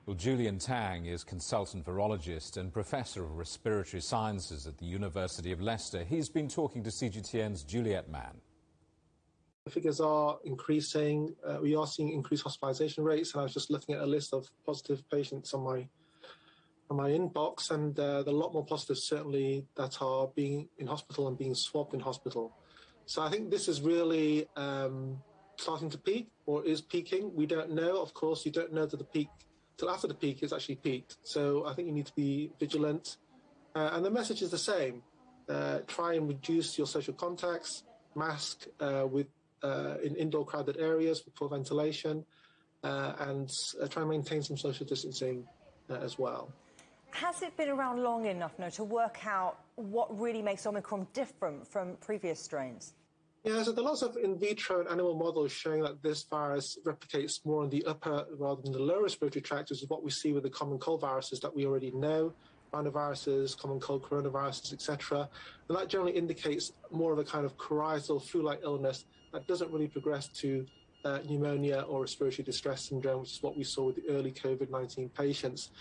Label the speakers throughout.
Speaker 1: Well, Julian Tang is consultant virologist and professor of respiratory sciences at the University of Leicester. He's been talking to CGTN's Juliet Mann.
Speaker 2: The figures are increasing. We are seeing increased hospitalisation rates, and I was just looking at a list of positive patients on my inbox, and there are a lot more positives certainly that are being in hospital and being swabbed in hospital. So I think this is really starting to peak, or is peaking. We don't know. Of course, you don't know that the peak till after the peak is actually peaked. So I think you need to be vigilant. And the message is the same. Try and reduce your social contacts, mask in indoor crowded areas with poor ventilation, and try and maintain some social distancing as well.
Speaker 3: Has it been around long enough now to work out what really makes Omicron different from previous strains?
Speaker 2: Yeah, so there are lots of in vitro and animal models showing that this virus replicates more in the upper rather than the lower respiratory tract, which is what we see with the common cold viruses that we already know, rhinoviruses, common cold coronaviruses, etc. And that generally indicates more of a kind of coryzal flu-like illness that doesn't really progress to pneumonia or respiratory distress syndrome, which is what we saw with the early COVID-19 patients.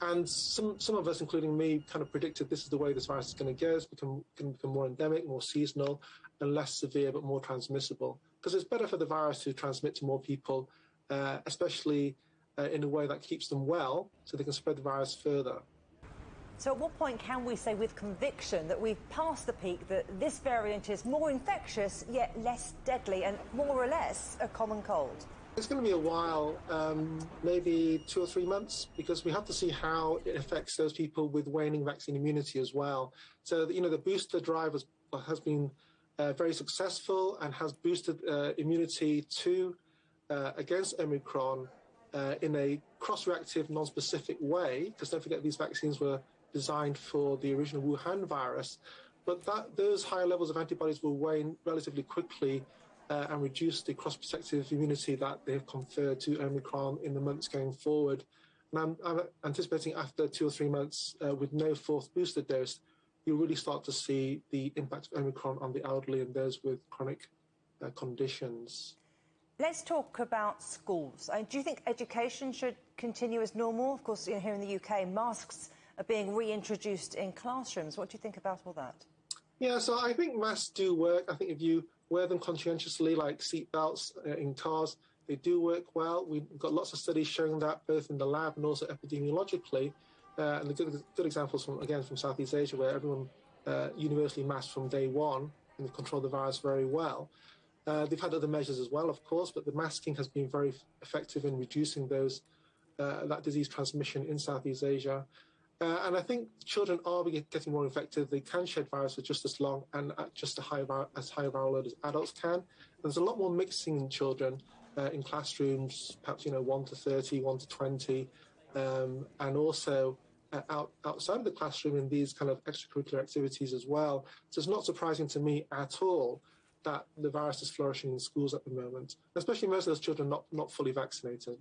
Speaker 2: And some of us, including me, kind of predicted this is the way this virus is going to go. It's going to become more endemic, more seasonal, and less severe, but more transmissible. Because it's better for the virus to transmit to more people, especially in a way that keeps them well, so they can spread the virus further.
Speaker 3: So at what point can we say with conviction that we've passed the peak, that this variant is more infectious, yet less deadly, and more or less a common cold?
Speaker 2: It's going to be a while, maybe 2 or 3 months, because we have to see how it affects those people with waning vaccine immunity as well. So, the booster drive has been very successful and has boosted immunity against Omicron in a cross-reactive, non-specific way, because don't forget these vaccines were designed for the original Wuhan virus. But those higher levels of antibodies will wane relatively quickly and reduce the cross-protective immunity that they've conferred to Omicron in the months going forward. And I'm anticipating after 2 or 3 months with no fourth booster dose, you'll really start to see the impact of Omicron on the elderly and those with chronic conditions.
Speaker 3: Let's talk about schools. Do you think education should continue as normal? Of course, here in the UK, masks are being reintroduced in classrooms. What do you think about all that?
Speaker 2: Yeah, so I think masks do work. I think if you wear them conscientiously, like seat belts in cars, they do work well. We've got lots of studies showing that, both in the lab and also epidemiologically. And the good examples from Southeast Asia, where everyone universally masked from day one and controlled the virus very well. They've had other measures as well, of course, but the masking has been very effective in reducing that disease transmission in Southeast Asia. And I think children are getting more infected. They can shed virus for just as long and at just as high a viral load as adults can. And there's a lot more mixing in children in classrooms, perhaps 1 to 30, 1 to 20, and also outside of the classroom in these kind of extracurricular activities as well. So it's not surprising to me at all that the virus is flourishing in schools at the moment, especially most of those children not fully vaccinated.